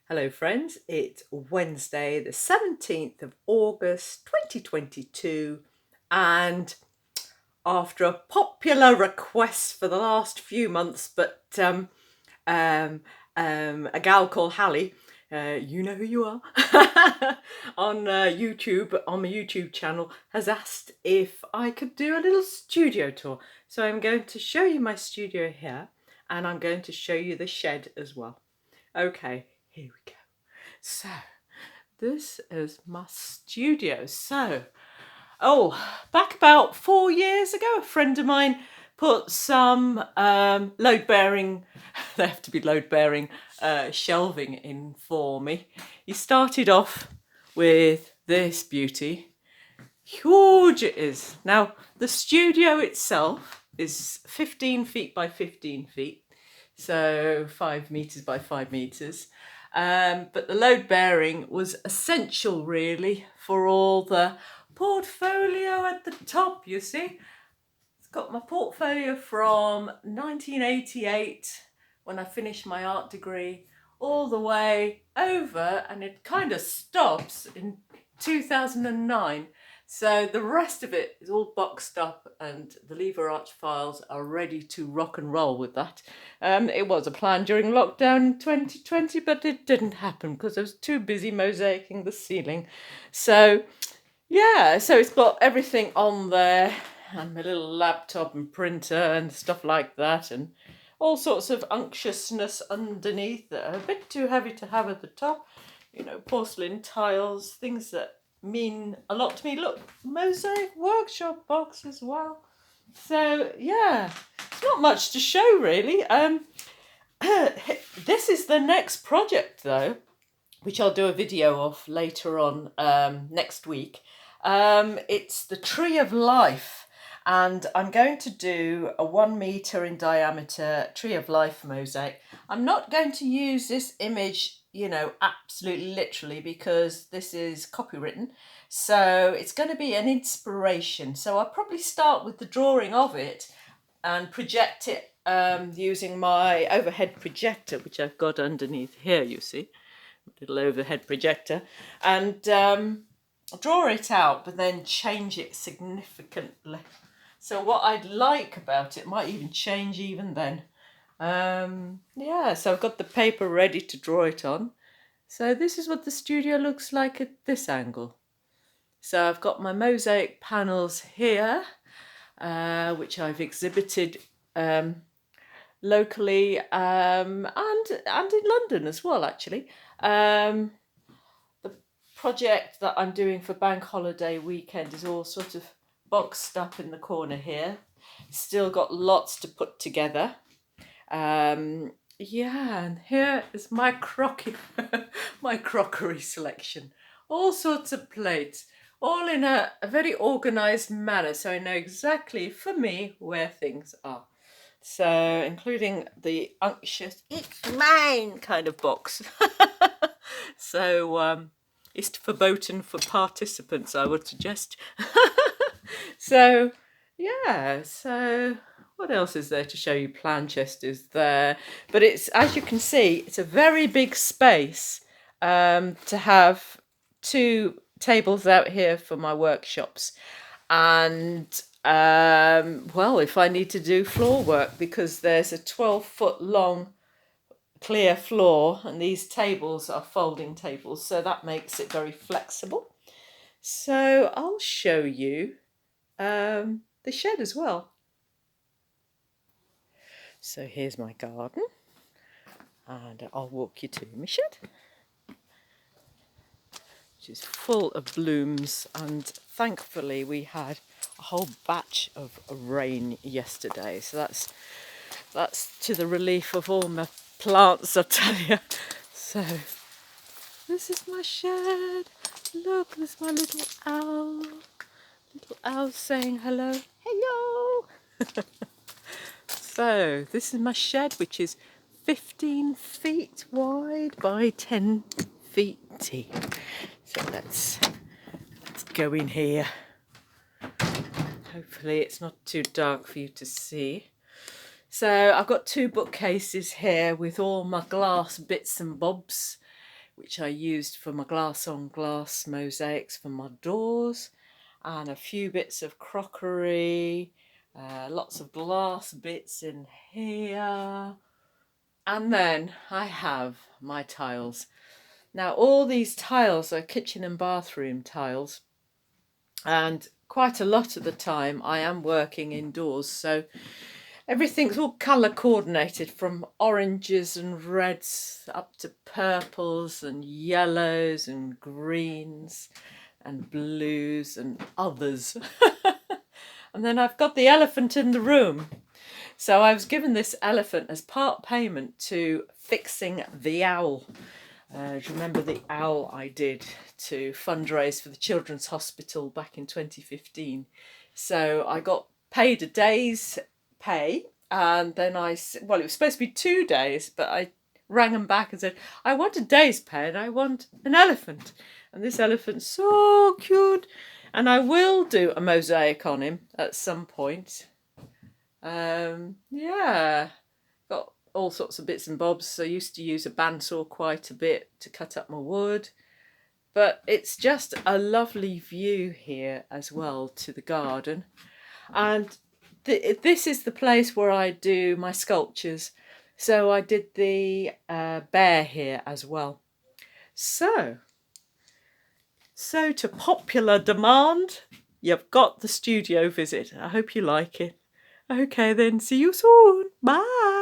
Hello friends, it's Wednesday the 17th of August 2022 and after a popular request for the last few months, but a gal called Hali, you know who you are, on YouTube, on my YouTube channel, has asked if I could do a little studio tour. So I'm going to show you my studio here and I'm going to show you the shed as well. Okay, here we go. So, this is my studio. Back about 4 years ago, a friend of mine put some load-bearing, they have to be load-bearing, shelving in for me. He started off with this beauty. Huge it is. Now, the studio itself is 15 feet by 15 feet. So 5 meters by 5 meters. But the load bearing was essential really for all the portfolio at the top, you see. It's got my portfolio from 1988 when I finished my art degree all the way over, and it kind of stops in 2009. So the rest of it is all boxed up and the lever arch files are ready to rock and roll with that. It was a plan during lockdown in 2020, but it didn't happen because I was too busy mosaicing the ceiling. So yeah, so it's got everything on there and my little laptop and printer and stuff like that, and all sorts of unctuousness underneath that are a bit too heavy to have at the top. You know, porcelain tiles, things that mean a lot to me. Look, mosaic workshop box as well. So yeah, it's not much to show really. This is the next project though, which I'll do a video of later on next week. It's the Tree of Life, and I'm going to do a 1 meter in diameter Tree of Life mosaic. I'm not going to use this image, you know, absolutely literally, because this is copywritten. So it's going to be an inspiration. So I'll probably start with the drawing of it and project it using my overhead projector, which I've got underneath here, you see. Little overhead projector, and draw it out, but then change it significantly. So what I'd like about it might even change even then. Yeah, so I've got the paper ready to draw it on. So this is what the studio looks like at this angle. So I've got my mosaic panels here, which I've exhibited locally and in London as well, actually. The project that I'm doing for Bank Holiday weekend is all sort of boxed up in the corner here. Still got lots to put together. Yeah, and here is my my crockery selection. All sorts of plates, all in a very organised manner, so I know exactly, for me, where things are. So, including the unctuous, it's mine kind of box. So, it's verboten for participants, I would suggest. So, yeah, so what else is there to show you? Plan chest is there. But it's, as you can see, it's a very big space to have 2 tables out here for my workshops. And well, if I need to do floor work, because there's a 12-foot long clear floor and these tables are folding tables, so that makes it very flexible. So I'll show you the shed as well. So here's my garden, and I'll walk you to my shed, which is full of blooms, and thankfully we had a whole batch of rain yesterday, so that's to the relief of all my plants, I tell you. So this is my shed. Look, there's my little owl saying hello. Hello. So this is my shed, which is 15 feet wide by 10 feet deep. So let's go in here. Hopefully it's not too dark for you to see. So I've got 2 bookcases here with all my glass bits and bobs. which I used for my glass on glass mosaics for my doors, and a few bits of crockery, lots of glass bits in here. And then I have my tiles. Now all these tiles are kitchen and bathroom tiles, and quite a lot of the time I am working indoors, so everything's all colour coordinated, from oranges and reds up to purples and yellows and greens and blues and others. And then I've got the elephant in the room. So I was given this elephant as part payment to fixing the owl. Do you remember the owl I did to fundraise for the Children's Hospital back in 2015? So I got paid a day's pay, and then it was supposed to be 2 days, but I rang them back and said, I want a day's pay and I want an elephant. And this elephant's so cute, and I will do a mosaic on him at some point. Yeah, got all sorts of bits and bobs. I used to use a bandsaw quite a bit to cut up my wood, but it's just a lovely view here as well to the garden. And this is the place where I do my sculptures. So I did the bear here as well. So to popular demand, you've got the studio visit. I hope you like it. Okay then, see you soon. Bye.